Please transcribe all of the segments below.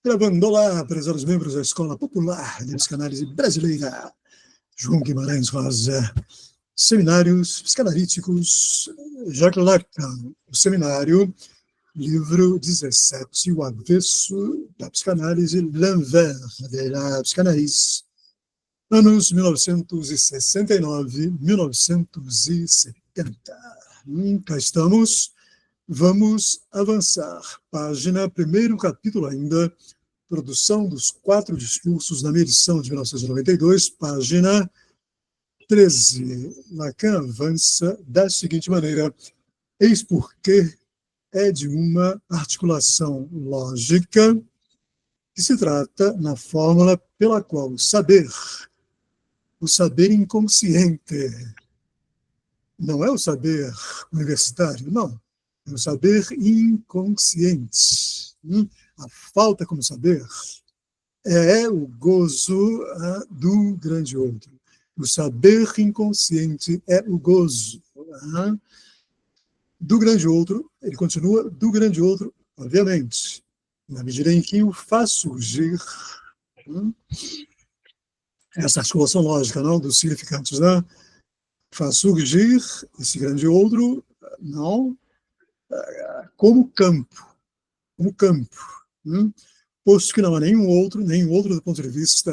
Gravando lá, prezados membros da Escola Popular de Psicanálise Brasileira, João Guimarães Rosa, Seminários Psicanalíticos Jacques Lacan, o seminário, livro 17, o avesso da psicanálise, L'Envers de la Psychanalyse, anos 1969-1970. Cá estamos, vamos avançar. Página, primeiro capítulo ainda, produção dos 4 discursos na minha edição de 1992, página 13. Lacan avança da seguinte maneira: eis porque é de uma articulação lógica que se trata na fórmula pela qual o saber inconsciente, não é o saber universitário, não, é o saber inconsciente. A falta como saber é o gozo do grande outro. O saber inconsciente é o gozo do grande outro. Ele continua do grande outro, obviamente, na medida em que o faz surgir essa articulação lógica, não, dos significantes, né? Faz surgir esse grande outro, não, como campo, posto que não há nenhum outro do ponto de vista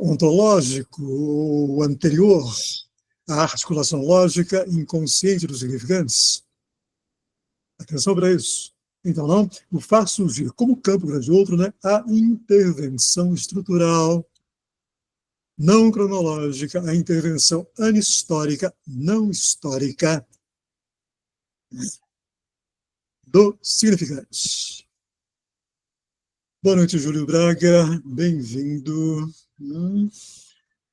ontológico ou anterior à articulação lógica inconsciente dos significantes. Atenção para isso. Então, não, o faz surgir como campo grande outro, né, a intervenção estrutural, não cronológica, a intervenção anistórica, não histórica, do significante. Boa noite, Júlio Braga, bem-vindo.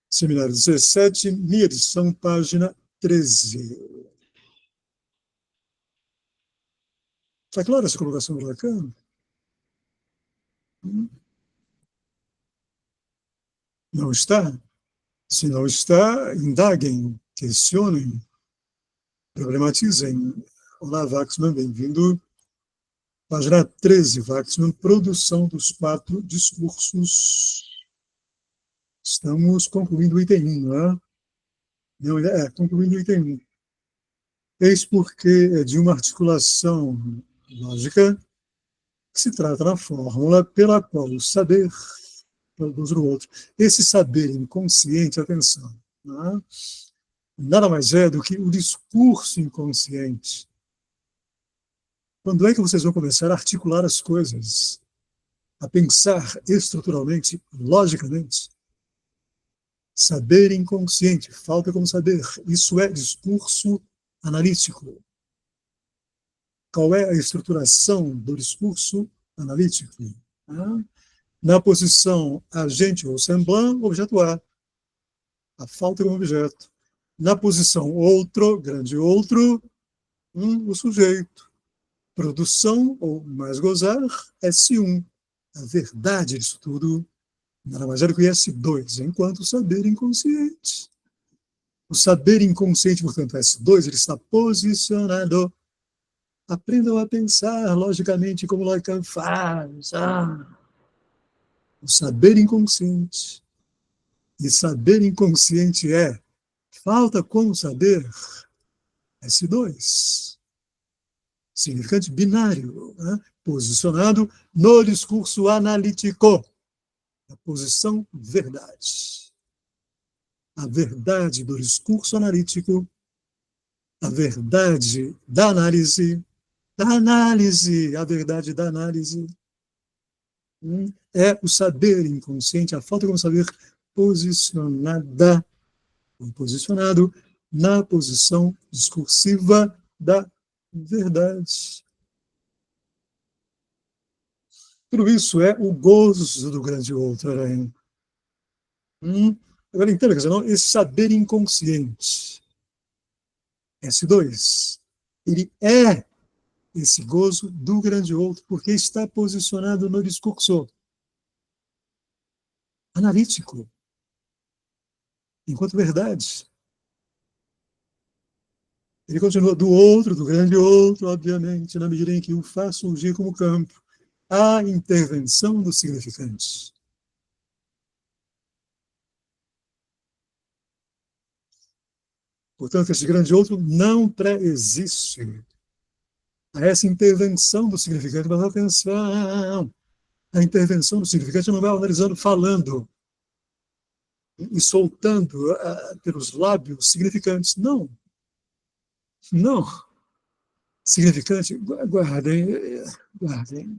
Seminário 17, minha edição, página 13. Está clara essa colocação do Lacan? Não está? Se não está, indaguem, questionem, problematizem. Olá, Waxman, bem-vindo. Página 13, Waxman, produção dos 4 discursos. Estamos concluindo o item 1, não é? Não, concluindo o item 1. Eis porque é de uma articulação lógica que se trata na fórmula pela qual o saber produz o outro. Esse saber inconsciente, atenção, não é? Nada mais é do que o discurso inconsciente. Quando é que vocês vão começar a articular as coisas, a pensar estruturalmente, logicamente? Saber inconsciente, falta como saber. Isso é discurso analítico. Qual é a estruturação do discurso analítico? Na posição agente ou semblant, objeto A. A falta como objeto. Na posição outro, grande outro, o sujeito. Produção, ou mais gozar, S1. A verdade disso tudo, nada mais é do que S2, enquanto o saber inconsciente. O saber inconsciente, portanto, S2, ele está posicionado. Aprendam a pensar logicamente como Lacan faz. O saber inconsciente. E saber inconsciente é falta como saber S2. Significante binário, né? Posicionado no discurso analítico. A posição verdade. A verdade do discurso analítico, a verdade da análise, a verdade da análise, é o saber inconsciente, a falta como saber posicionada, ou posicionado na posição discursiva da verdade. Tudo isso é o gozo do grande outro. Agora, entenda, esse saber inconsciente, S2, ele é esse gozo do grande outro, porque está posicionado no discurso analítico, enquanto verdade. Ele continua do outro, do grande outro, obviamente, na medida em que o faz surgir como campo. a intervenção do significante. Portanto, esse grande outro não pré-existe. A essa intervenção do significante, mas atenção, a intervenção do significante não vai analisando falando e soltando pelos lábios significantes. Não, não. Significante, guardem, guardem.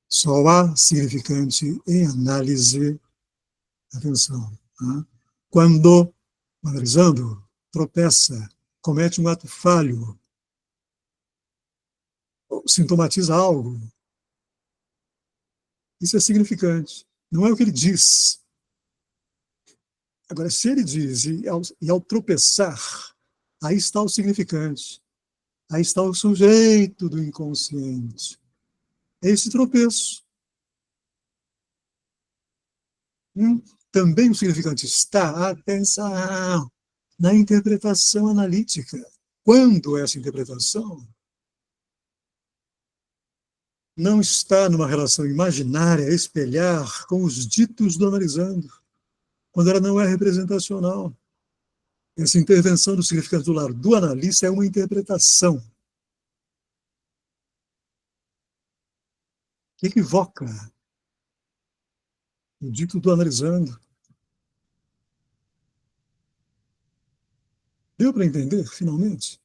Só há significante em análise, atenção, né? Quando, analisando, tropeça, comete um ato falho, sintomatiza algo, isso é significante. Não é o que ele diz. Agora, se ele diz, e ao tropeçar, aí está o significante, aí está o sujeito do inconsciente. É esse tropeço. Também o significante está, atenção, na interpretação analítica. Quando essa interpretação não está numa relação imaginária, espelhar com os ditos do analisando, quando ela não é representacional. Essa intervenção do significado do lado do analista é uma interpretação que equivoca o dito do analisando. Deu para entender, finalmente?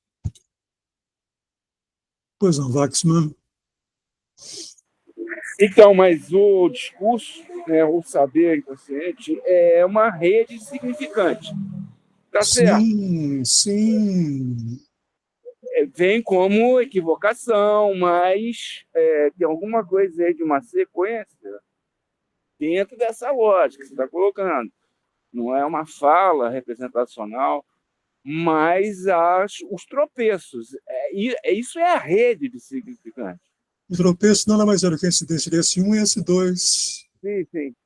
Pois não, Waxman. Então, mas o discurso, né, o saber inconsciente, é uma rede significante. Tá certo? Sim, sim. Vem como equivocação, mas tem alguma coisa aí de uma sequência dentro dessa lógica que você está colocando. Não é uma fala representacional, mas os tropeços. Isso é a rede de significante. O tropeço nada mais era que a incidência de S1 e S2, Sim, sim.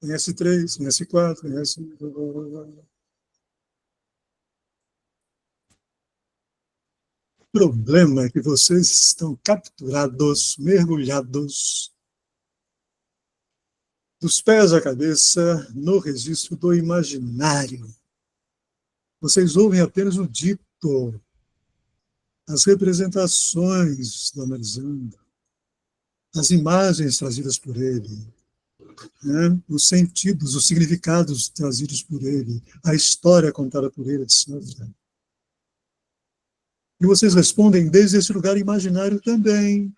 em S3, em S4, em S... O problema é que vocês estão capturados, mergulhados, dos pés à cabeça, no registro do imaginário. Vocês ouvem apenas o dito, as representações do analisando, as imagens trazidas por ele, né? Os sentidos, os significados trazidos por ele, a história contada por ele, etc. E vocês respondem desde esse lugar imaginário também.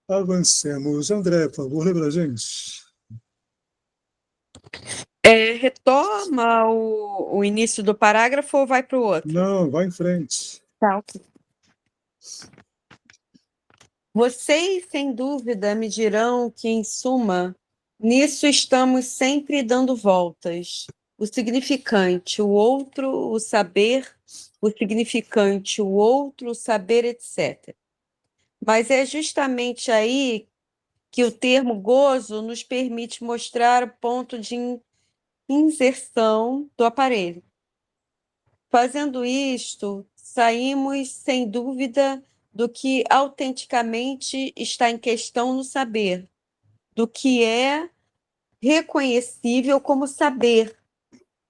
Avancemos. André, por favor, lembra a gente. Retoma o início do parágrafo ou vai para o outro? Não, vai em frente. Tá, ok. Vocês, sem dúvida, me dirão que, em suma, nisso estamos sempre dando voltas. O significante, o outro, o saber, o significante, o outro, o saber, etc. Mas é justamente aí que o termo gozo nos permite mostrar o ponto de inserção do aparelho. Fazendo isto, saímos, sem dúvida, do que autenticamente está em questão no saber, do que é reconhecível como saber,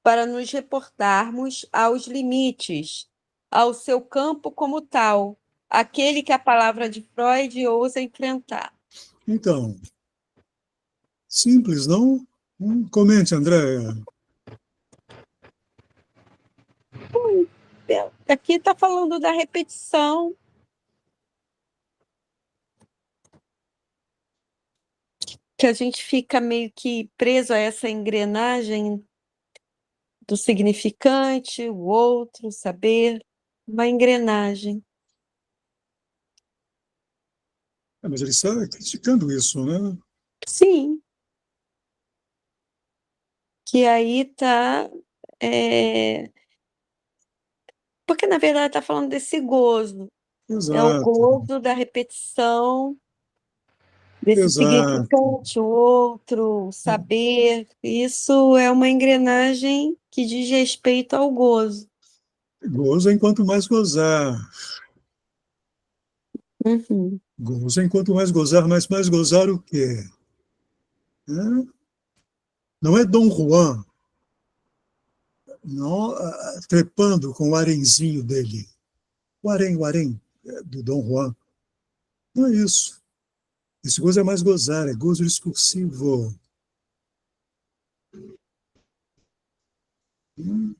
para nos reportarmos aos limites, ao seu campo como tal, aquele que a palavra de Freud ousa enfrentar. Então, simples, não? Comente, André. Aqui está falando da repetição. Que a gente fica meio que preso a essa engrenagem do significante, o outro, o saber, uma engrenagem. Mas ele está criticando isso, né? Sim, que aí está. Porque, na verdade, está falando desse gozo. É o Exato. gozo da repetição desse Exato. significante, o outro, o saber. Isso é uma engrenagem que diz respeito ao gozo. Gozo enquanto mais gozar. Uhum. Gozo enquanto mais gozar, mais gozar o quê? Hã? Não é Dom Juan, não, trepando com o harenzinho dele. O harém do Dom Juan. Não é isso. Esse gozo é mais gozar, é gozo discursivo. Hum.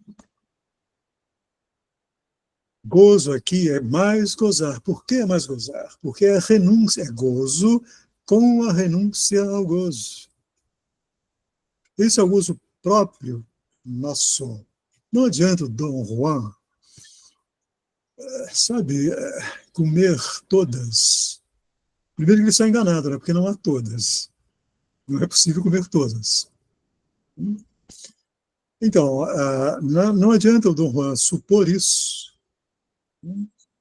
Gozo aqui é mais gozar. Por que é mais gozar? Porque é renúncia, é gozo com a renúncia ao gozo. Esse é o gozo próprio nosso. Não adianta o Dom Juan, sabe, comer todas. Primeiro que ele está enganado, né? Porque não há todas. Não é possível comer todas. Então, não adianta o Dom Juan supor isso,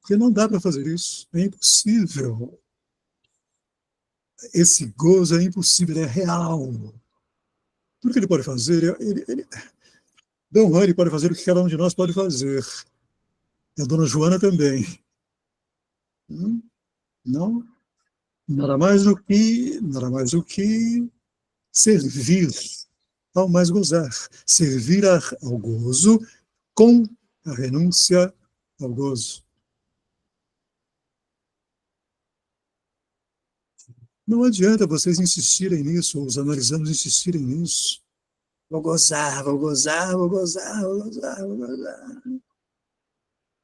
porque não dá para fazer isso. É impossível. Esse gozo é impossível, é real. Tudo que ele pode fazer, Dom Juan ele pode fazer o que cada um de nós pode fazer. E a Dona Joana também. Não, nada mais do que servir ao mais gozar. Servir ao gozo com a renúncia ao gozo. Não adianta vocês insistirem nisso, ou os analisanos insistirem nisso. Vou gozar, vou gozar, vou gozar, vou gozar, vou gozar.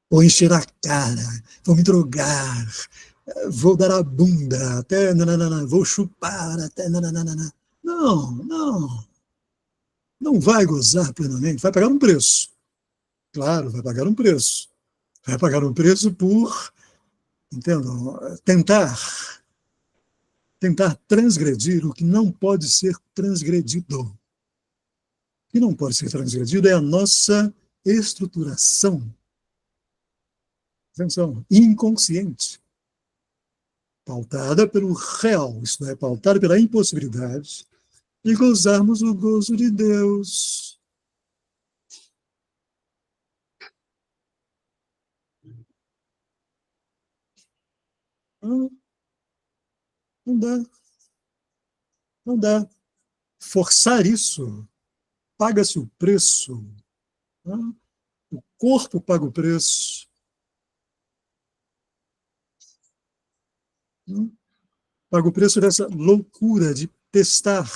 Vou encher a cara, vou me drogar, vou dar a bunda, até nananana, vou chupar, até nananana. Não, não. Não vai gozar plenamente, vai pagar um preço. Claro, vai pagar um preço. Vai pagar um preço por, entendam, tentar transgredir o que não pode ser transgredido. O que não pode ser transgredido é a nossa estruturação, atenção, inconsciente, pautada pelo real, isto é, pautada pela impossibilidade de gozarmos o gozo de Deus. Não, não dá, não dá. Forçar isso, paga-se o preço. Não? O corpo paga o preço. Não? Paga o preço dessa loucura de testar,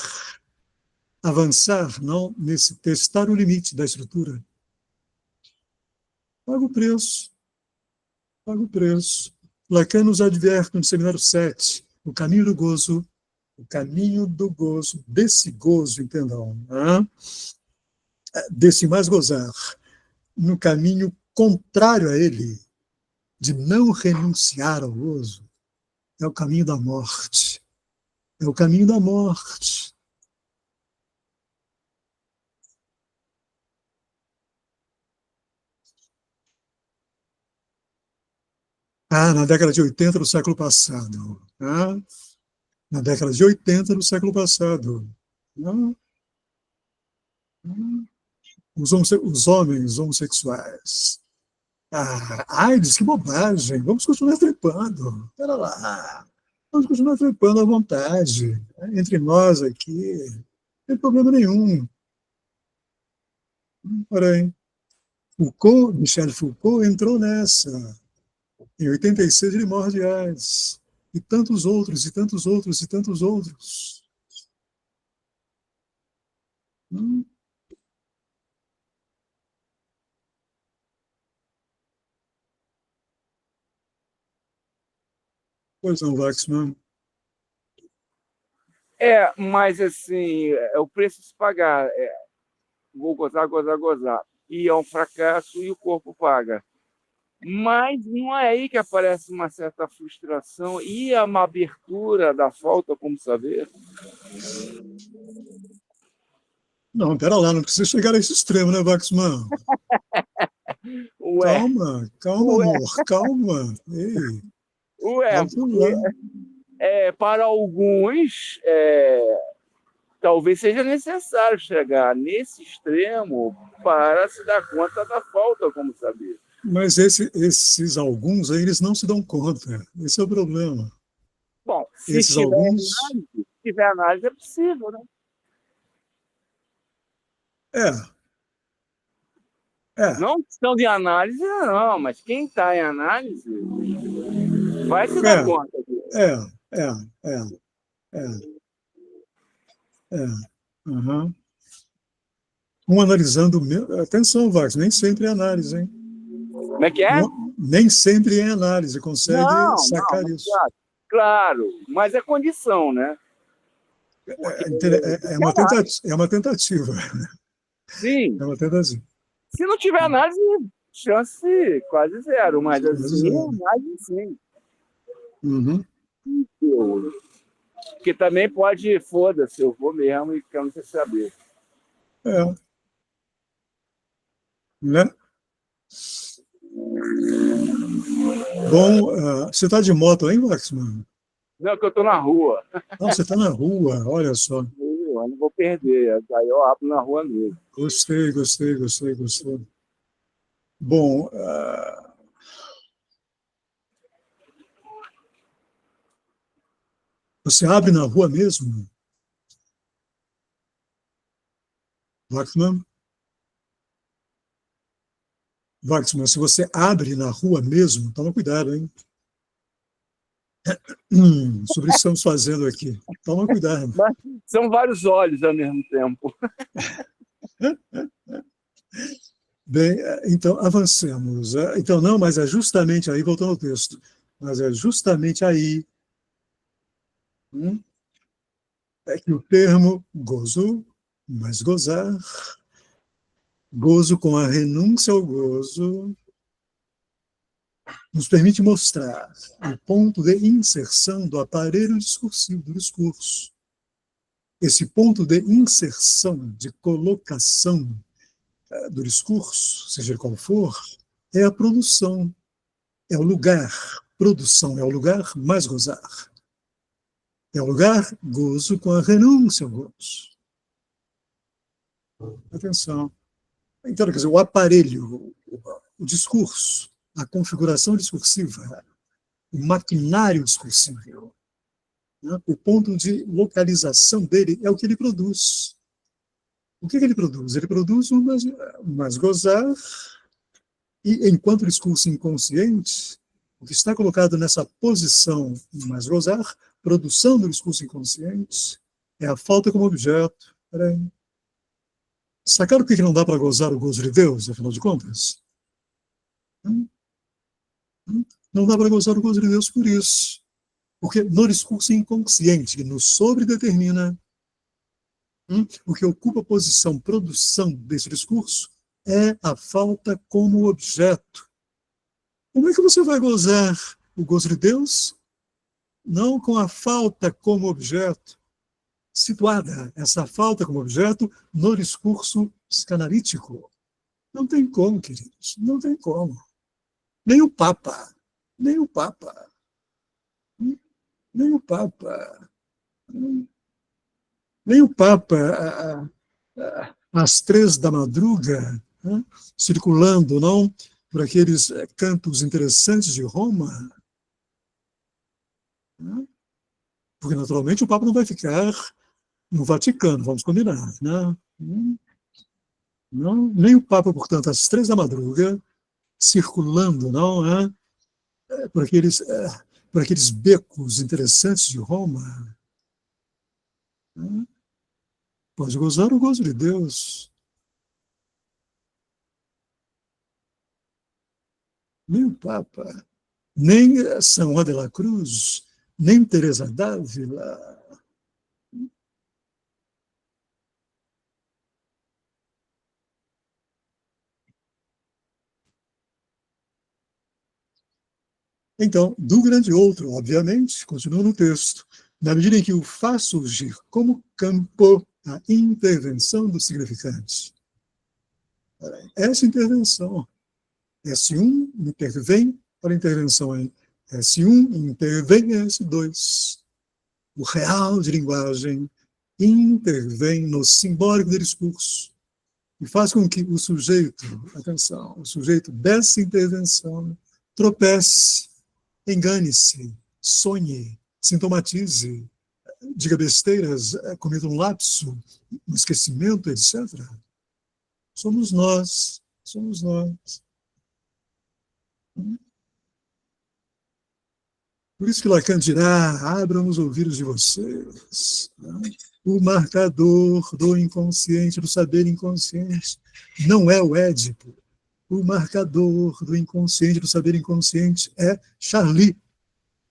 avançar, não nesse testar o limite da estrutura. Paga o preço, paga o preço. Lacan nos adverte no seminário 7, o caminho do gozo, desse gozo, entendam, né? Desse mais gozar, no caminho contrário a ele, de não renunciar ao gozo, é o caminho da morte. É o caminho da morte. Na década de 80 do século passado. Na década de 80 do século passado. Os homens homossexuais. AIDS, que bobagem. Vamos continuar trepando. Espera lá. Vamos continuar trepando à vontade. Entre nós aqui. Não tem problema nenhum. Porém, Michel Foucault entrou nessa. Em 86 ele morre de AIDS. E tantos outros, e tantos outros, e tantos outros. Pois não, Waxman. Mas assim, é o preço a se pagar. Vou gozar, gozar, gozar. E é um fracasso e o corpo paga. Mas não é aí que aparece uma certa frustração e uma abertura da falta como saber? Não, pera lá, não precisa chegar a esse extremo, né, Waxman? Ué, Calma, calma, ué, amor, calma. Ei, ué, calma porque lá. Para alguns, talvez seja necessário chegar nesse extremo para se dar conta da falta como saber. Mas esses alguns aí, eles não se dão conta. Esse é o problema. Bom, se Esses alguns... tiver análise é possível, né? Não questão de análise, não, mas quem está em análise vai se dar conta disso. Uhum. Analisando... Atenção, Vargas, nem sempre é análise, hein? Como é que é? Nem sempre é análise, consegue sacar isso. Claro, mas é condição, né? É uma tentativa. Sim. É uma tentativa. Se não tiver análise, chance quase zero, mas assim, análise sim. Uhum. Porque também pode, foda-se, eu vou mesmo e quero não saber. Né? Bom, você está de moto aí, Waxman? Não, que eu estou na rua. Não, você está na rua, olha só. Eu não vou perder, aí eu abro na rua mesmo. Gostei. Bom, você abre na rua mesmo? Waxman, se você abre na rua mesmo, toma cuidado, hein? Sobre isso que estamos fazendo aqui. Toma cuidado. Mas são vários olhos ao mesmo tempo. Bem, então, avancemos. Então, não, mas é justamente aí, voltando ao texto, mas é justamente aí é que o termo gozo, mas gozar, gozo com a renúncia ao gozo, nos permite mostrar o ponto de inserção do aparelho discursivo, do discurso. Esse ponto de inserção, de colocação do discurso, seja qual for, é a produção, é o lugar. Produção é o lugar, mais gozar. É o lugar, gozo com a renúncia ao gozo. Atenção. Então, quer dizer, o aparelho, o discurso, a configuração discursiva, o maquinário discursivo, né? O ponto de localização dele é o que ele produz. O que ele produz? Ele produz um mais gozar, e enquanto discurso inconsciente, o que está colocado nessa posição mais gozar, produção do discurso inconsciente, é a falta como objeto. Peraí. Sacaram por que não dá para gozar o gozo de Deus, afinal de contas? Não dá para gozar o gozo de Deus por isso. Porque no discurso inconsciente, que nos sobredetermina, o que ocupa a posição produção desse discurso é a falta como objeto. Como é que você vai gozar o gozo de Deus? Não com a falta como objeto, situada essa falta como objeto no discurso psicanalítico. Não tem como, queridos, não tem como. Nem o Papa, às 3 da madruga, né, circulando, não, por aqueles cantos interessantes de Roma, né, porque naturalmente o Papa não vai ficar no Vaticano, vamos combinar, né? Não, nem o Papa, portanto, às 3 da madruga, circulando, não, né, por aqueles becos interessantes de Roma, né, pode gozar o gozo de Deus. Nem o Papa, nem São Juan de la Cruz, nem Teresa d'Ávila. Então, do grande outro, obviamente, continua no texto, na medida em que o faz surgir como campo a intervenção do significante. Essa intervenção, S1 intervém para a intervenção em S1, intervém em S2. o real de linguagem, intervém no simbólico do discurso e faz com que o sujeito, atenção, o sujeito dessa intervenção tropece, engane-se, sonhe, sintomatize, diga besteiras, cometa um lapso, um esquecimento, etc. Somos nós, somos nós. Por isso que Lacan dirá, abram os ouvidos de vocês. Né? O marcador do inconsciente, do saber inconsciente, não é o Édipo. O marcador do inconsciente, do saber inconsciente, é Charlie,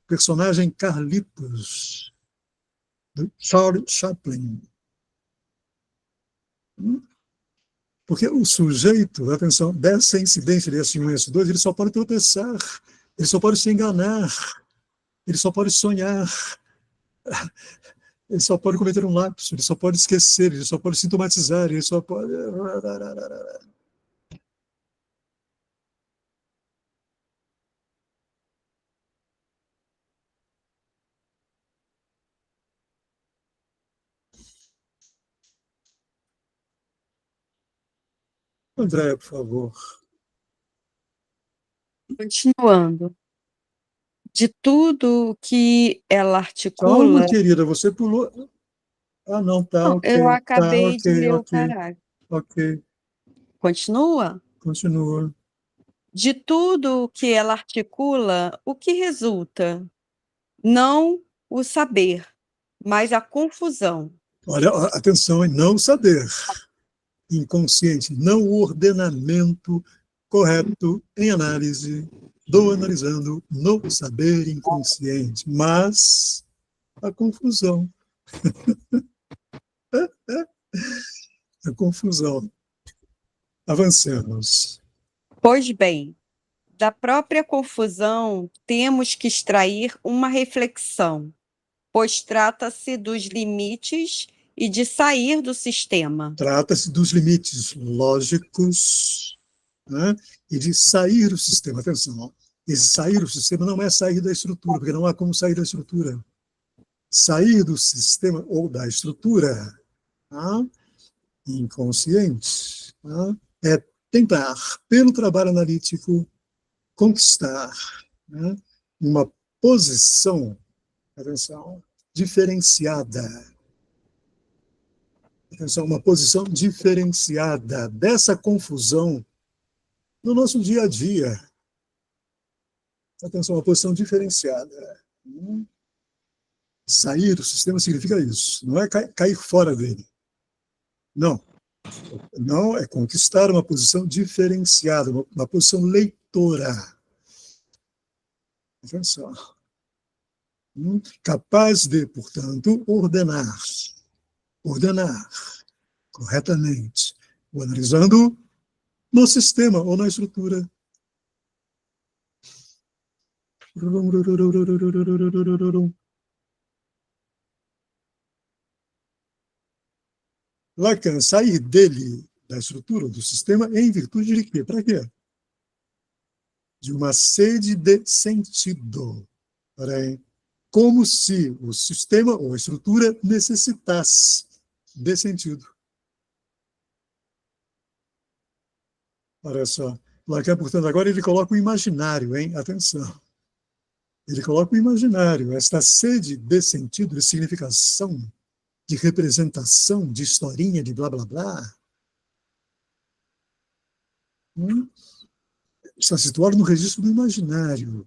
personagem Carlitos, do Charlie Chaplin. Porque o sujeito, atenção, dessa incidência de S1 e S2, ele só pode tropeçar, ele só pode se enganar, ele só pode sonhar, ele só pode cometer um lapso, ele só pode esquecer, ele só pode sintomatizar, ele só pode... André, por favor. Continuando. De tudo que ela Calma, articula. querida, você pulou... Ah, não, tá, Não, ok, eu tá, acabei de ok, ler o ok, parágrafo. ok, Continua? continua. De tudo que ela articula, o que resulta? Não o saber, mas a confusão. Olha, atenção, em não saber, inconsciente, não o ordenamento correto em análise do analisando no saber inconsciente, mas a confusão. A confusão. Avancemos. Pois bem, da própria confusão temos que extrair uma reflexão, pois trata-se dos limites e de sair do sistema. Trata-se dos limites lógicos, né, e de sair do sistema. Atenção, esse sair do sistema não é sair da estrutura, porque não há como sair da estrutura. Sair do sistema ou da estrutura, tá, inconsciente, tá, é tentar, pelo trabalho analítico, conquistar, né, uma posição, atenção, diferenciada. Atenção, uma posição diferenciada dessa confusão no nosso dia a dia. Atenção, uma posição diferenciada. Sair do sistema significa isso, não é cair fora dele. Não. Não, é conquistar uma posição diferenciada, uma posição leitora. Atenção. Capaz de, portanto, ordenar corretamente, o analisando no sistema ou na estrutura. Lacan sair dele, da estrutura, do sistema, em virtude de quê? Para quê? De uma sede de sentido. Porém, como se o sistema ou a estrutura necessitasse de sentido. Olha só. Lacan, portanto, agora ele coloca o imaginário, hein? Atenção. Ele coloca o imaginário, esta sede de sentido, de significação, de representação, de historinha, de blá, blá, blá. Está situado no registro do imaginário.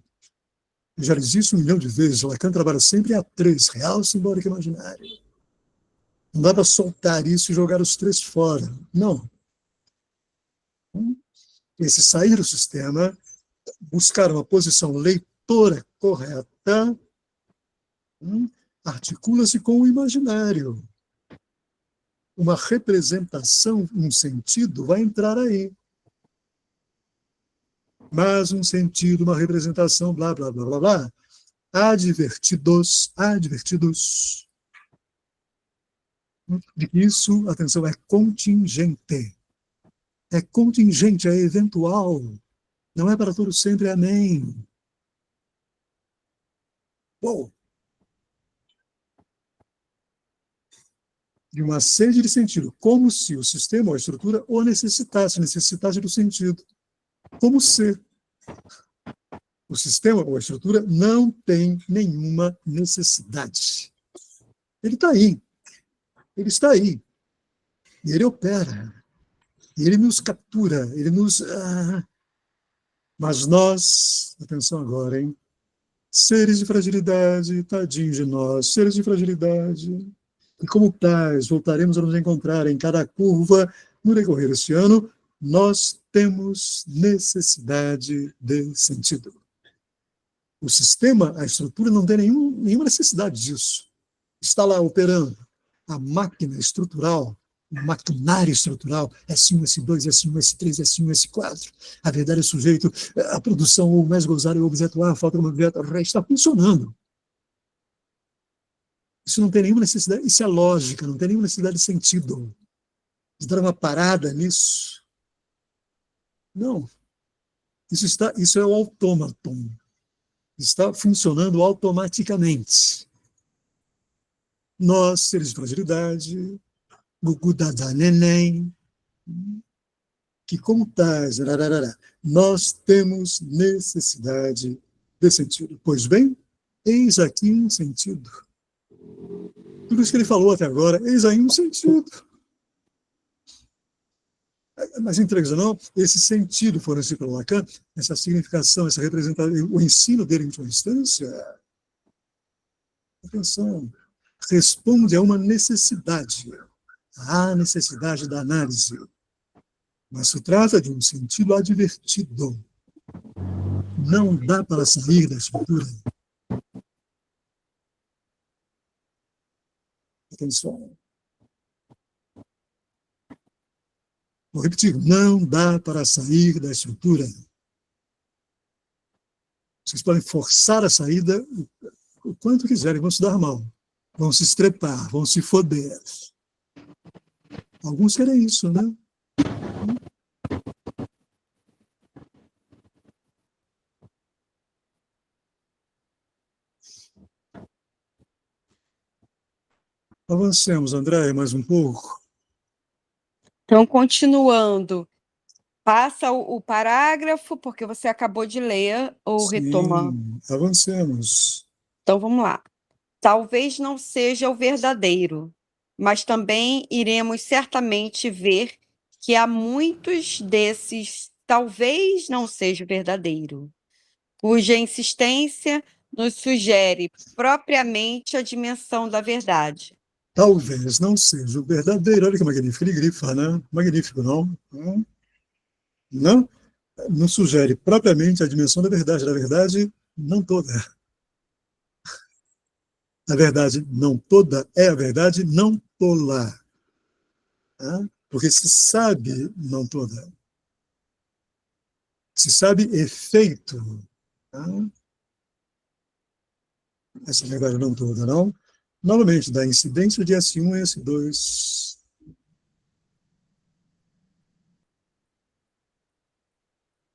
Eu já disse isso 1 milhão de vezes. Lacan trabalha sempre a 3, real, simbólico e imaginário. Não dá para soltar isso e jogar os 3 fora. Não. Esse sair do sistema, buscar uma posição leitora correta, articula-se com o imaginário. Uma representação, um sentido, vai entrar aí. Mas um sentido, uma representação, blá, blá, blá, blá, blá, advertidos, de que isso, atenção, é contingente. É contingente, é eventual. Não é para todo sempre, amém. Bom, de uma sede de sentido, como se o sistema ou a estrutura o necessitasse do sentido. Como se o sistema ou a estrutura não tem nenhuma necessidade. Ele está aí. Ele está aí. E ele opera. Ele nos captura. Ele nos... Mas nós... Atenção agora, hein? Seres de fragilidade, tadinho de nós, seres de fragilidade. E como tais, voltaremos a nos encontrar em cada curva no decorrer deste ano, nós temos necessidade de sentido. O sistema, a estrutura, não tem nenhuma necessidade disso. Está lá operando. A máquina estrutural, o maquinário estrutural, S1, S2, S1, S3, S1, S4. A verdade é sujeito, a produção, o mais gozado é o objeto A, falta um objeto, o resto está funcionando. Isso não tem nenhuma necessidade, isso é lógica, não tem nenhuma necessidade de sentido. De dar uma parada nisso. Não. Isso é o autômaton. Está funcionando automaticamente. Nós, seres de fragilidade, Gugu Dada Neném, que como tais, nós temos necessidade de sentido. Pois bem, eis aqui um sentido. Tudo isso que ele falou até agora, eis aí um sentido. Mas, não, esse sentido fornecido pelo Lacan, essa significação, essa representação, o ensino dele em última instância, atenção, responde a uma necessidade, à necessidade da análise. Mas se trata de um sentido advertido. Não dá para sair da estrutura. Atenção. Vou repetir, não dá para sair da estrutura. Vocês podem forçar a saída o quanto quiserem, vão se dar mal, vão se estrepar, vão se foder. Alguns querem isso, né? Avancemos, Andréia, mais um pouco. Então, continuando, passa o parágrafo, porque você acabou de ler, ou retoma? Avancemos. Então, vamos lá. Talvez não seja o verdadeiro, mas também iremos certamente ver que há muitos desses talvez não seja o verdadeiro, cuja insistência nos sugere propriamente a dimensão da verdade. Talvez não seja o verdadeiro. Olha que magnífico, ele grifa, né? Magnífico, não? Não? Não sugere propriamente a dimensão da verdade não toda. A verdade não toda é a verdade não tola. Porque se sabe não toda. Se sabe efeito. Essa verdade não toda, não? Novamente, da incidência de S1 e S2.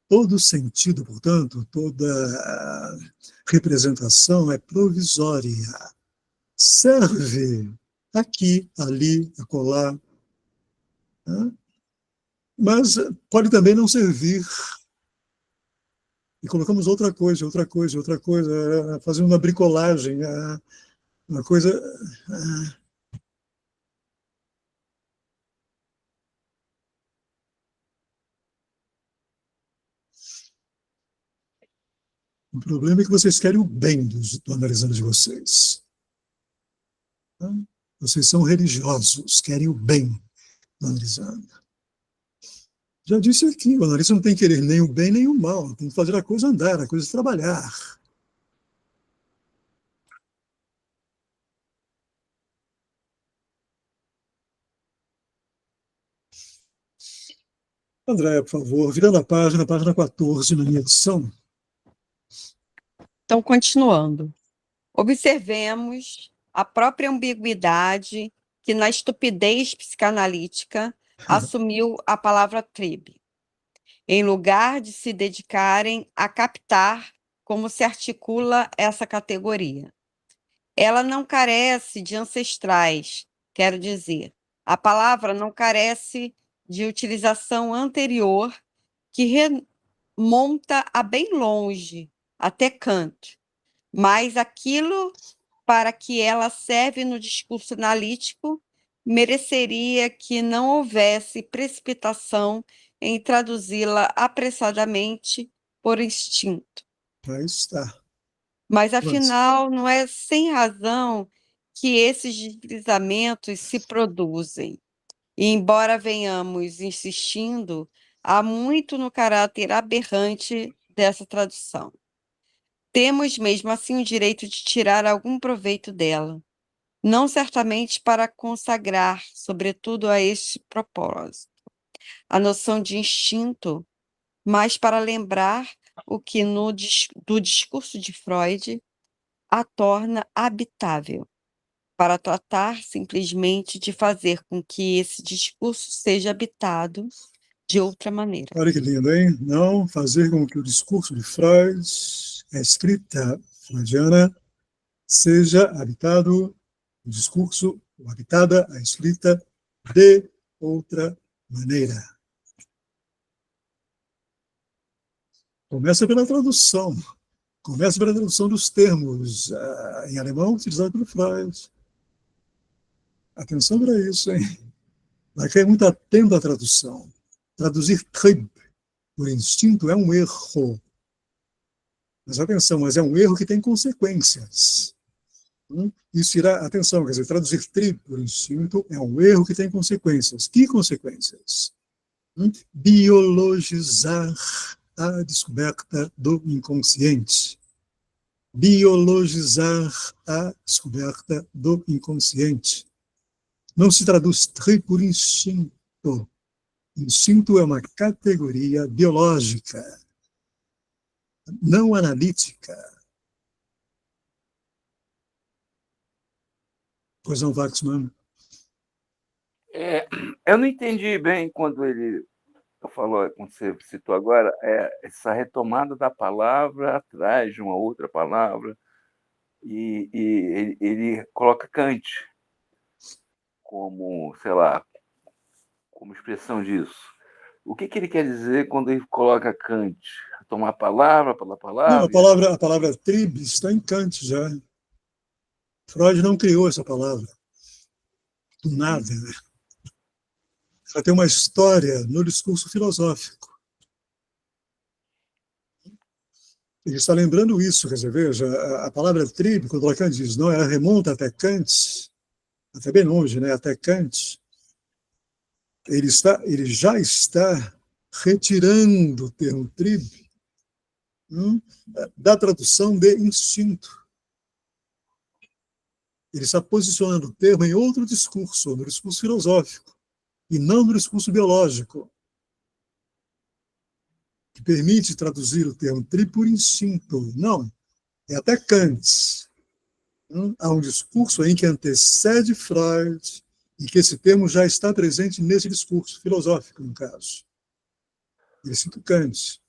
Todo sentido, portanto, toda representação é provisória. Serve aqui, ali, acolá. Mas pode também não servir. E colocamos outra coisa, fazendo uma bricolagem, uma coisa... O problema é que vocês querem o bem do analisando de vocês. Vocês são religiosos, querem o bem do analisando. Já disse aqui, o analista não tem que querer nem o bem nem o mal, tem que fazer a coisa andar, a coisa trabalhar. Andréia, por favor, virando a página 14 na minha edição. Então, continuando. Observemos a própria ambiguidade que, na estupidez psicanalítica, assumiu a palavra tribe, em lugar de se dedicarem a captar como se articula essa categoria. Ela não carece de ancestrais Quero dizer, a palavra não carece de utilização anterior que remonta a bem longe, até Kant, mas aquilo para que ela serve no discurso analítico mereceria que não houvesse precipitação em traduzi-la apressadamente por instinto. Aí está. Mas, Pronto. afinal, não é sem razão que esses deslizamentos se produzem. E, embora venhamos insistindo, há muito no caráter aberrante dessa tradução. Temos mesmo assim o direito de tirar algum proveito dela, não certamente para consagrar, sobretudo a este propósito, a noção de instinto, mas para lembrar o que do discurso de Freud a torna habitável, para tratar simplesmente de fazer com que esse discurso seja habitado de outra maneira. Olha que lindo, hein? Não fazer com que o discurso de Freud, a escrita freudiana, seja habitado, o discurso, ou habitada, a escrita, de outra maneira. Começa pela tradução. Começa pela tradução dos termos em alemão utilizados pelo Freud. Atenção para isso, hein? Vai cair muito atento à tradução. Traduzir Trieb por instinto é um erro. Mas atenção, mas é um erro que tem consequências. Isso irá, atenção, quer dizer, traduzir Trieb por instinto é um erro que tem consequências. Que consequências? Biologizar a descoberta do inconsciente. Biologizar a descoberta do inconsciente. Não se traduz Trieb por instinto. Instinto é uma categoria biológica, não analítica. Pois não, Waxman? Eu não entendi bem quando ele falou, quando você citou agora, essa retomada da palavra atrás de uma outra palavra, e ele coloca Kant como, sei lá, como expressão disso. O que ele quer dizer quando ele coloca Kant? Tomar palavra pela palavra? Não, a palavra Trieb está em Kant já. Freud não criou essa palavra. Do nada. Né? Ela tem uma história no discurso filosófico. Ele está lembrando isso, quer dizer, veja, a palavra Trieb, quando Kant diz, não, ela remonta até Kant, até bem longe, né, até Kant. Ele já está retirando o termo Trieb da tradução de instinto. Ele está posicionando o termo em outro discurso, no discurso filosófico, e não no discurso biológico, que permite traduzir o termo Trieb por instinto. Não, é até Kant. Há um discurso em que antecede Freud, e que esse termo já está presente nesse discurso filosófico, no caso. Ele cita Kant.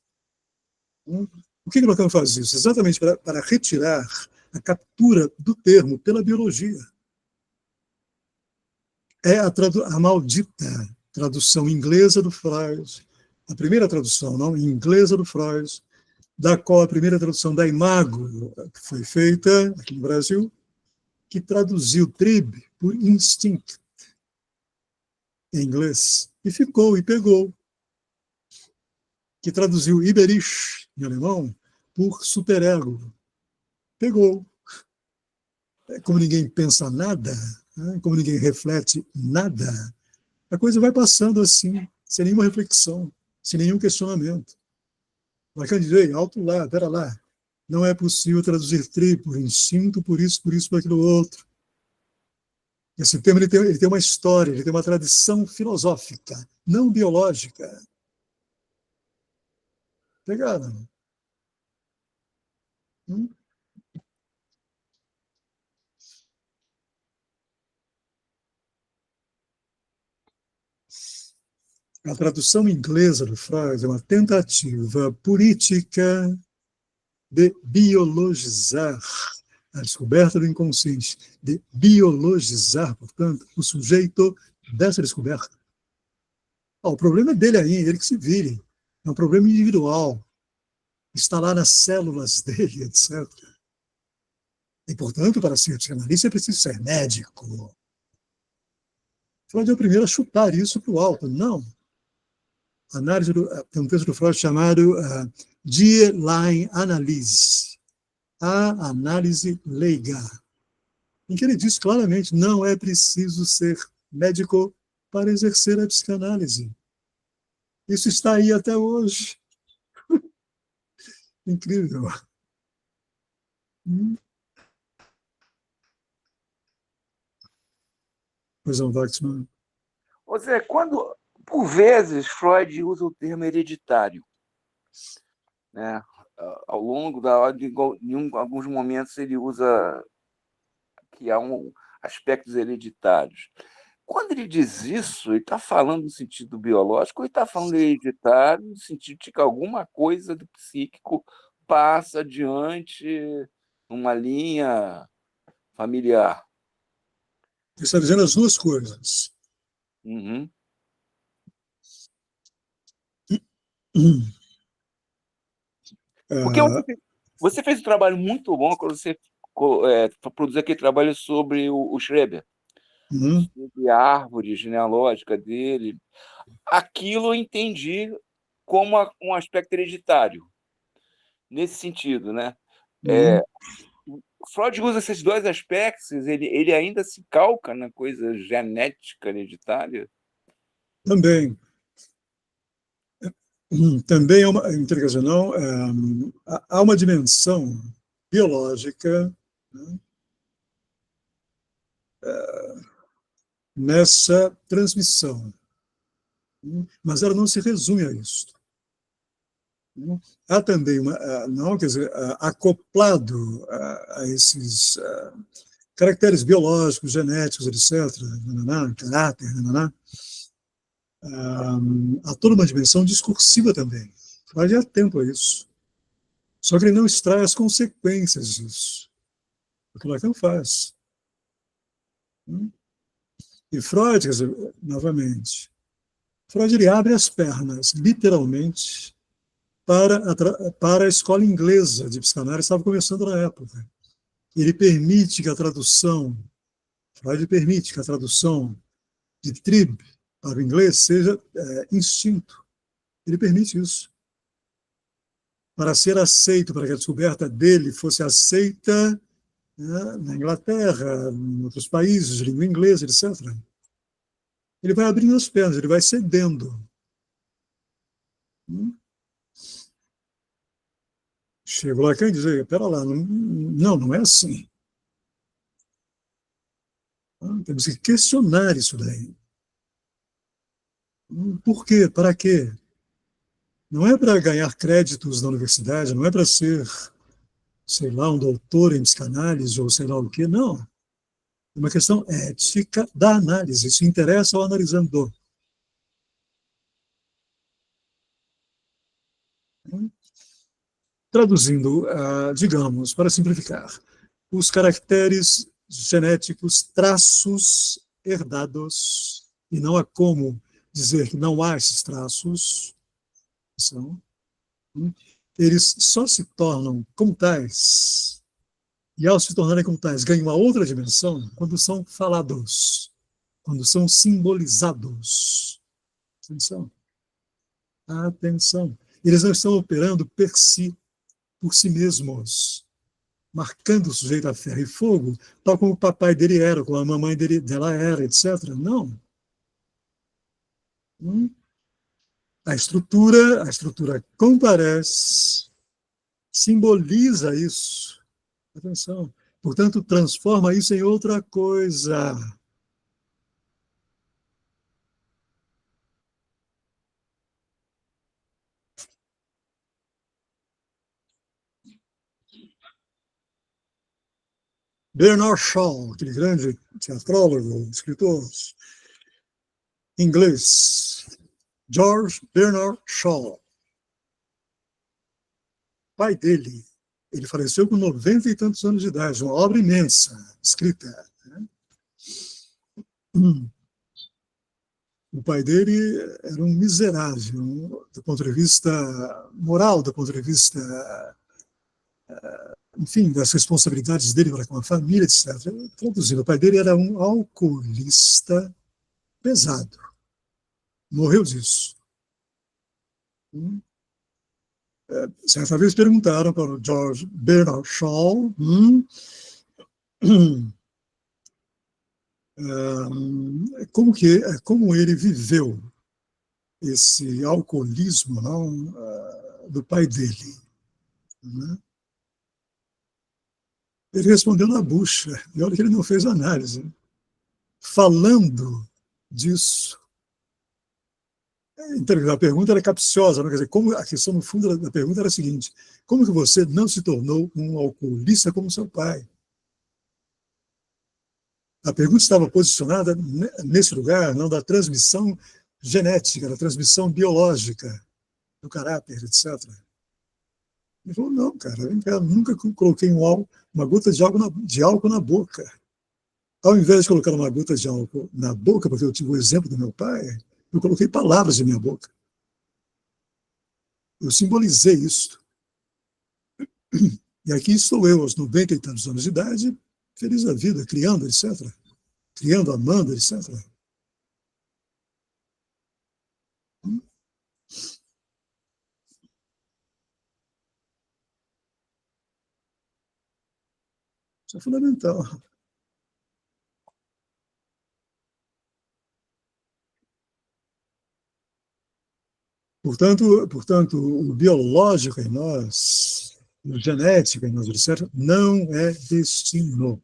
O que Lacan faz isso? Exatamente para retirar a captura do termo pela biologia. É a maldita tradução inglesa do Freud, a primeira tradução não, inglesa do Freud, da qual a primeira tradução da Imago, que foi feita aqui no Brasil, que traduziu Trieb por instinct, em inglês, e ficou, e pegou. Que traduziu Iberich, em alemão, por superego. Pegou. Como ninguém pensa nada, como ninguém reflete nada, a coisa vai passando assim, sem nenhuma reflexão, sem nenhum questionamento. Lacan diz, alto lá, pera lá, não é possível traduzir Trieb por instinto, por isso, por aquilo outro. Esse termo ele tem uma história, ele tem uma tradição filosófica, não biológica. Pegaram? A tradução inglesa do Freud é uma tentativa política de biologizar a descoberta do inconsciente, de biologizar, portanto, o sujeito dessa descoberta. O problema é dele aí, ele que se vire. É um problema individual. Está lá nas células dele, etc. E, portanto, para ser psicanalista é preciso ser médico. Freud é o primeiro a chutar isso para o alto. Não. Tem um texto do Freud chamado Die Laienanalyse, a análise leiga, em que ele diz claramente, não é preciso ser médico para exercer a psicanálise. Isso está aí até hoje. Incrível. Pois não, Waxman. Ou seja, por vezes, Freud usa o termo hereditário, né? Ao longo da ordem, em alguns momentos, ele usa que há aspectos hereditários. Quando ele diz isso, ele está falando no sentido biológico ou ele está falando hereditário no sentido de que alguma coisa do psíquico passa adiante numa linha familiar? Ele está dizendo as duas coisas. Uhum. Porque você fez um trabalho muito bom quando você produziu aquele trabalho sobre o Schreber, sobre a árvore genealógica dele. Aquilo eu entendi como um aspecto hereditário, nesse sentido, né? Freud usa esses dois aspectos, ele ainda se calca na coisa genética hereditária? Também. Também é uma, interrogação, há uma dimensão biológica, né, nessa transmissão, mas ela não se resume a isso. Há também não, quer dizer, acoplado a esses caracteres biológicos, genéticos, etc., caráter, há toda uma dimensão discursiva também. Freud é atento a isso. Só que ele não extrai as consequências disso. O que Lacan faz. E Freud, quer dizer, novamente, Freud ele abre as pernas, literalmente, para a escola inglesa de psicanálise, estava começando na época. Ele permite que a tradução, Freud permite que a tradução de Trieb para o inglês seja instinto. Ele permite isso. Para ser aceito, para que a descoberta dele fosse aceita, né, na Inglaterra, em outros países de língua inglesa, etc. Ele vai abrindo as pernas, ele vai cedendo. Chegou lá e diz, pera lá, não é assim. Temos que questionar isso daí. Por quê? Para quê? Não é para ganhar créditos na universidade, não é para ser, sei lá, um doutor em psicanálise ou sei lá o quê, não. É uma questão ética da análise, isso interessa ao analisando. Traduzindo, digamos, para simplificar, os caracteres genéticos, traços herdados, e não há como dizer que não há esses traços, eles só se tornam como tais, e ao se tornarem como tais, ganham uma outra dimensão quando são falados, quando são simbolizados. Atenção. Atenção. Eles não estão operando por si mesmos, marcando o sujeito a ferro e fogo, tal como o papai dele era, como a mamãe dela era, etc. Não. A estrutura comparece, simboliza isso. Atenção. Portanto, transforma isso em outra coisa. Bernard Shaw, aquele grande teatrólogo, escritor inglês, George Bernard Shaw, pai dele, Ele faleceu com 90 e tantos anos de idade, uma obra imensa, escrita. Né? O pai dele era um miserável, do ponto de vista moral, do ponto de vista, enfim, das responsabilidades dele para com a família, etc. Traduzindo, o pai dele era um alcoolista pesado. Morreu disso. Certa vez perguntaram para o George Bernard Shaw como ele viveu esse alcoolismo, não, do pai dele. Né? Ele respondeu na bucha, e olha que ele não fez análise. Falando disso, então, a pergunta era capciosa, não? Quer dizer, como a questão no fundo da pergunta era a seguinte: como que você não se tornou um alcoolista como seu pai? A pergunta estava posicionada nesse lugar, não da transmissão genética, da transmissão biológica do caráter, etc. Ele falou: não, cara, eu nunca coloquei uma gota de álcool na boca. Ao invés de colocar uma gota de álcool na boca, porque eu tive o exemplo do meu pai, eu coloquei palavras em minha boca. Eu simbolizei isso. E aqui estou eu, aos 90 e tantos anos de idade, feliz da vida, criando, etc. Criando, amando, etc. Isso é fundamental. Portanto, o biológico em nós, o genético em nós, etc., não é destino.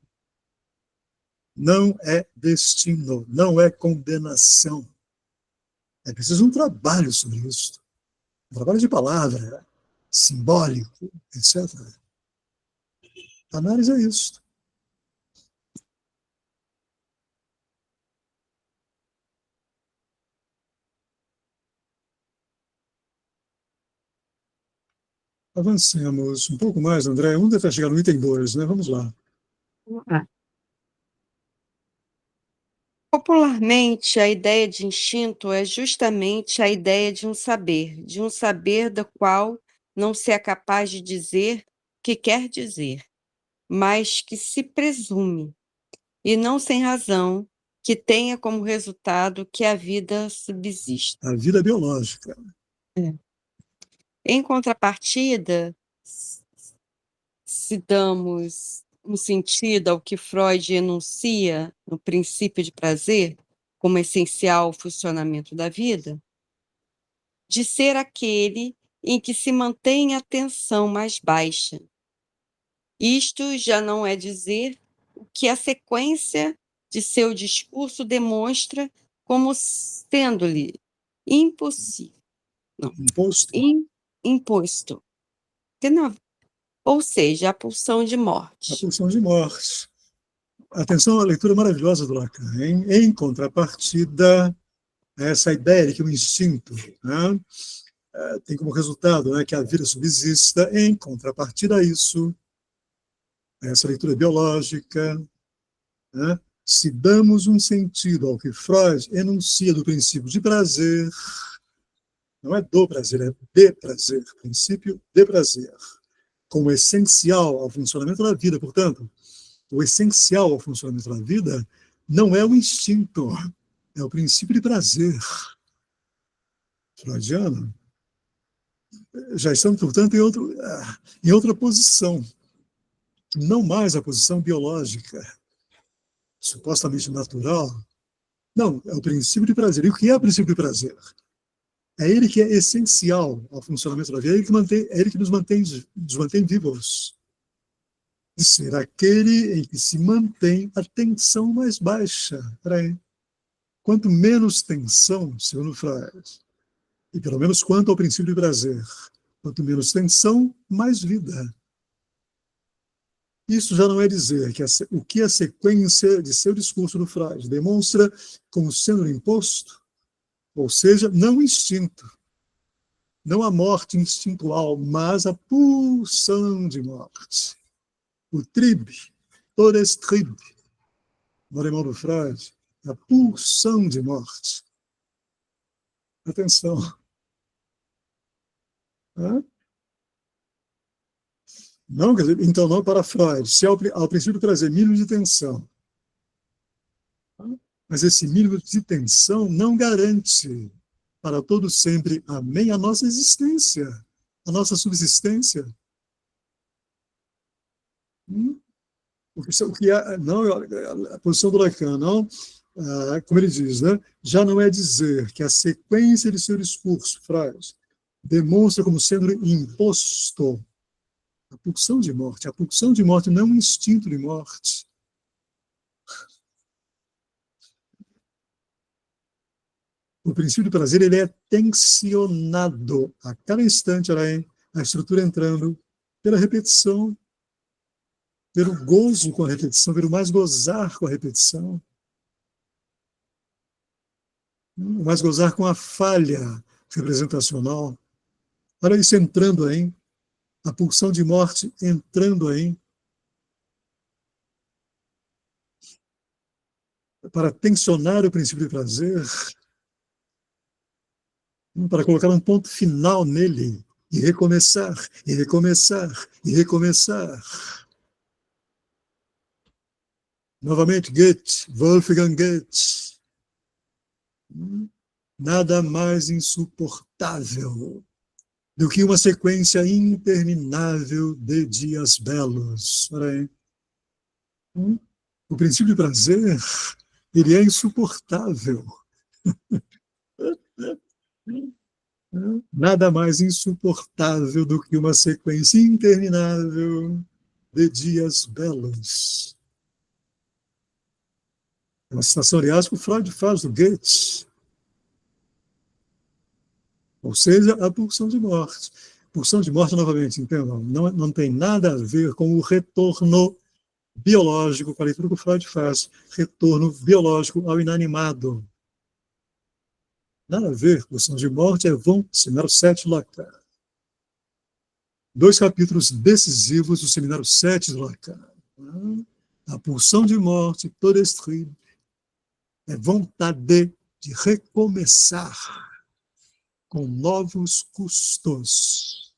Não é destino, não é condenação. É preciso um trabalho sobre isso. Um trabalho de palavra, simbólico, etc. A análise é isso. Avancemos um pouco mais, André. Vamos tentar chegar no item 2, né? Vamos lá. Popularmente, a ideia de instinto é justamente a ideia de um saber do qual não se é capaz de dizer o que quer dizer, mas que se presume, e não sem razão, que tenha como resultado que a vida subsista. A vida biológica. Em contrapartida, se damos um sentido ao que Freud enuncia no princípio de prazer, como essencial ao funcionamento da vida, de ser aquele em que se mantém a tensão mais baixa. Isto já não é dizer o que a sequência de seu discurso demonstra como sendo-lhe impossível. Imposto. Ou seja, a pulsão de morte. A pulsão de morte. Atenção à leitura maravilhosa do Lacan. Em contrapartida, essa ideia de que o instinto, né, tem como resultado, né, que a vida subsista. Em contrapartida a isso, essa leitura biológica, né, se damos um sentido ao que Freud enuncia do princípio de prazer, não é do prazer, é de prazer, princípio de prazer, como essencial ao funcionamento da vida. Portanto, o essencial ao funcionamento da vida não é o instinto, é o princípio de prazer freudiano. Já estamos, portanto, em outra posição, não mais a posição biológica, supostamente natural. Não, é o princípio de prazer. E o que é o princípio de prazer? É ele que é essencial ao funcionamento da vida, é ele que nos mantém vivos. De ser aquele em que se mantém a tensão mais baixa. Peraí. Quanto menos tensão, segundo Freud, e pelo menos quanto ao princípio de prazer, quanto menos tensão, mais vida. Isso já não é dizer que o que a sequência de seu discurso do Freud demonstra como sendo imposto, ou seja, não instinto, não a morte instintual, mas a pulsão de morte. O Trieb, Todestrieb, no alemão do Freud, a pulsão de morte. Atenção. Não, quer dizer, então não para Freud. Se ao princípio trazer mínimo de tensão, mas esse mínimo de tensão não garante para todo sempre, amém, a nossa existência, a nossa subsistência. O que é, não, a posição do Lacan, não, como ele diz, né, já não é dizer que a sequência de seu discurso, Freud, demonstra como sendo imposto a pulsão de morte. A pulsão de morte não é um instinto de morte. O princípio do prazer, ele é tensionado a cada instante, a estrutura entrando pela repetição, pelo gozo com a repetição, pelo mais gozar com a repetição, o mais gozar com a falha representacional. Olha isso entrando aí, a pulsão de morte entrando aí, para tensionar o princípio do prazer, para colocar um ponto final nele, e recomeçar, e recomeçar, e recomeçar. Novamente, Goethe, Wolfgang Goethe. Nada mais insuportável do que uma sequência interminável de dias belos. Olha aí. O princípio de prazer, ele é insuportável. Nada mais insuportável do que uma sequência interminável de dias belos. É uma citação, aliás, que o Freud faz do Goethe. Ou seja, a pulsão de morte. Pulsão de morte, novamente, entendam, não tem nada a ver com o retorno biológico, com a leitura que o Freud faz, retorno biológico ao inanimado. Nada a ver, pulsão de morte é Seminário 7 do Lacan. 2 capítulos decisivos do Seminário 7 do Lacan. A pulsão de morte, Todestrieb, é vontade de recomeçar com novos custos.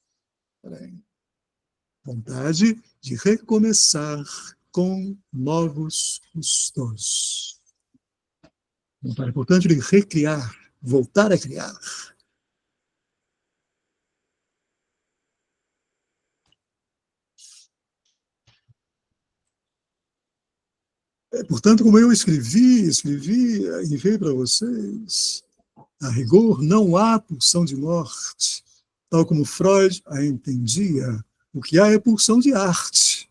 Vontade de recomeçar com novos custos. Vontade, portanto, de recriar, voltar a criar. Portanto, como eu escrevi, enviei para vocês, a rigor não há pulsão de morte, tal como Freud a entendia. O que há é pulsão de arte,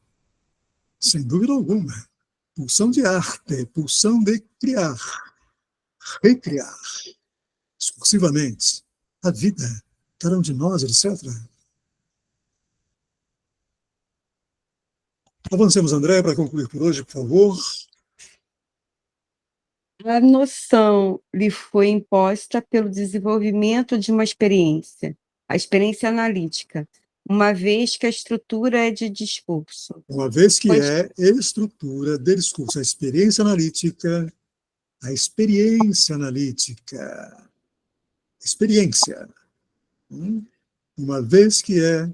sem dúvida alguma. Pulsão de arte, pulsão de criar, recriar, discursivamente, a vida, cada um de nós, etc. Avancemos, André, para concluir por hoje, por favor. A noção lhe foi imposta pelo desenvolvimento de uma experiência, a experiência analítica, uma vez que a estrutura é de discurso. Uma vez que é estrutura de discurso, a experiência analítica, experiência. Uma vez que é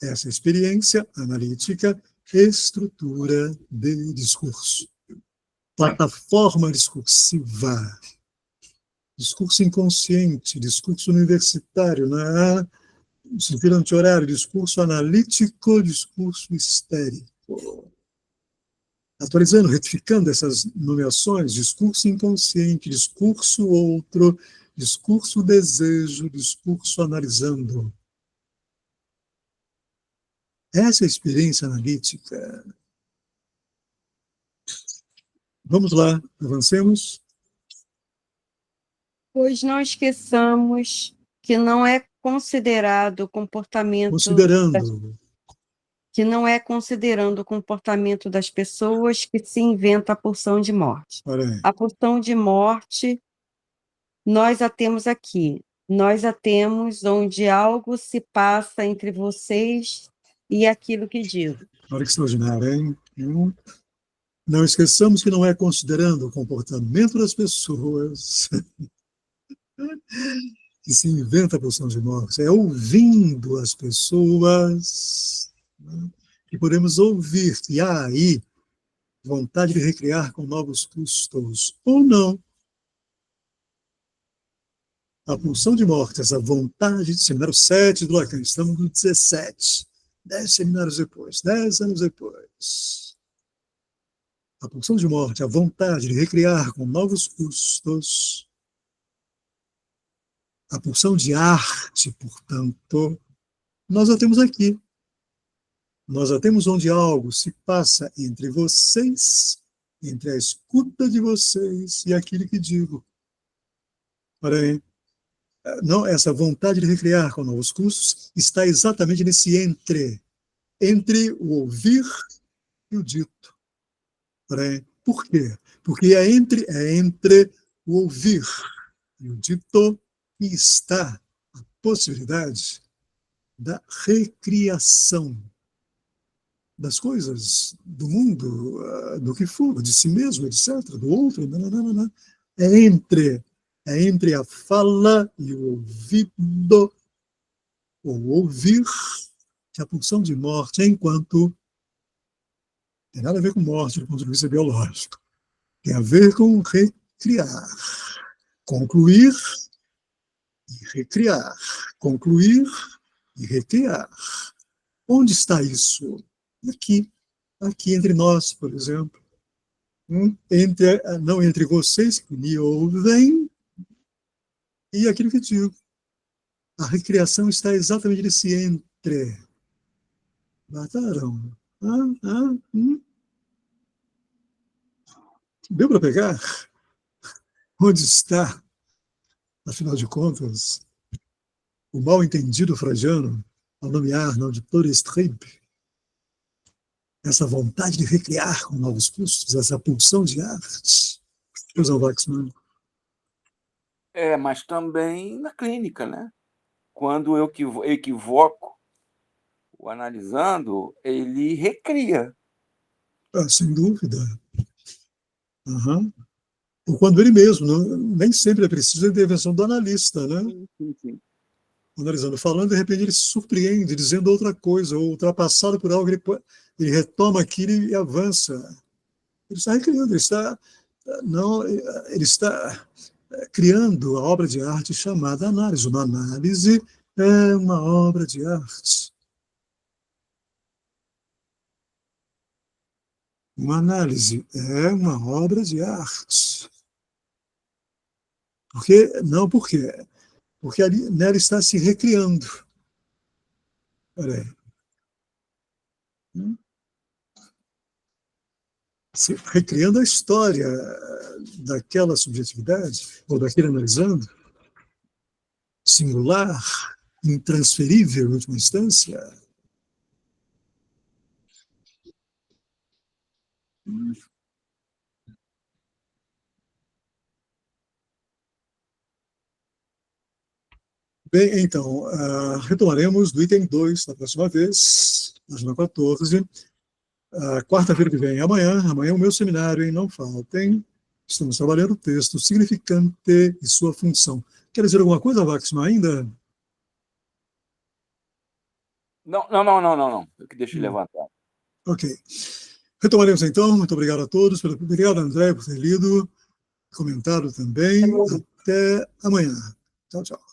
essa experiência analítica, estrutura de discurso. Plataforma discursiva, discurso inconsciente, discurso universitário, né? Sentido anti-horário, discurso analítico, discurso histérico. Atualizando, retificando essas nomeações, discurso inconsciente, discurso outro, discurso desejo, discurso analisando. Essa é a experiência analítica. Vamos lá, avancemos. Pois não esqueçamos que não é considerando o comportamento das pessoas que se inventa a pulsão de morte. A pulsão de morte, nós a temos aqui, nós a temos onde algo se passa entre vocês e aquilo que digo. Olha que extraordinário, hein? Não esqueçamos que não é considerando o comportamento das pessoas que se inventa a pulsão de morte, é ouvindo as pessoas, né, que podemos ouvir. E há aí vontade de recriar com novos custos, ou não. A pulsão de morte, essa vontade, seminário 7 do Lacan, estamos no 17, 10 seminários depois, 10 anos depois. A pulsão de morte, a vontade de recriar com novos custos, a pulsão de arte, portanto, nós a temos aqui. Nós a temos onde algo se passa entre vocês, entre a escuta de vocês e aquilo que digo. Porém, não, essa vontade de recriar com novos custos está exatamente nesse entre o ouvir e o dito. Porém, por quê? Porque é entre o ouvir e o dito que está a possibilidade da recriação das coisas, do mundo, do que for, de si mesmo, etc., do outro. Não. É entre a fala e o ouvido, ou ouvir, que a pulsão de morte, enquanto tem nada a ver com morte do ponto de vista biológico, tem a ver com recriar, concluir e recriar, concluir e recriar. Onde está isso? Aqui entre nós, por exemplo. Não entre vocês que me ouvem e aquilo que digo. A recriação está exatamente nesse entre. Mataram. Deu para pegar? Onde está, afinal de contas, o mal-entendido freudiano, ao nomear no auditor Streep, essa vontade de recriar com novos custos, essa pulsão de arte? José Waxman. Mas também na clínica, né? Quando eu equivoco o analisando, ele recria. Sem dúvida. Ou quando ele mesmo, nem sempre é preciso a intervenção do analista, né? Sim. Analisando, falando, de repente ele se surpreende, dizendo outra coisa, ou ultrapassado por algo, ele retoma aquilo e avança. Ele está recriando, ele está criando a obra de arte chamada análise. Uma análise é uma obra de arte. Uma análise é uma obra de arte. Por quê? Porque ali, nela está se recriando. Olha aí. Recriando a história daquela subjetividade, ou daquele analisando, singular, intransferível, em última instância. Bem, então, retomaremos do item 2 na próxima vez, página 14. Quarta-feira que vem, amanhã é o meu seminário, hein? Não faltem. Estamos trabalhando o texto significante e sua função. Quer dizer alguma coisa, Waxman, ainda? Não. Eu que deixei levantar. Ok. Retomaremos então. Muito obrigado a todos. Obrigado, André, por ter lido, comentado também. Até amanhã. Tchau, tchau.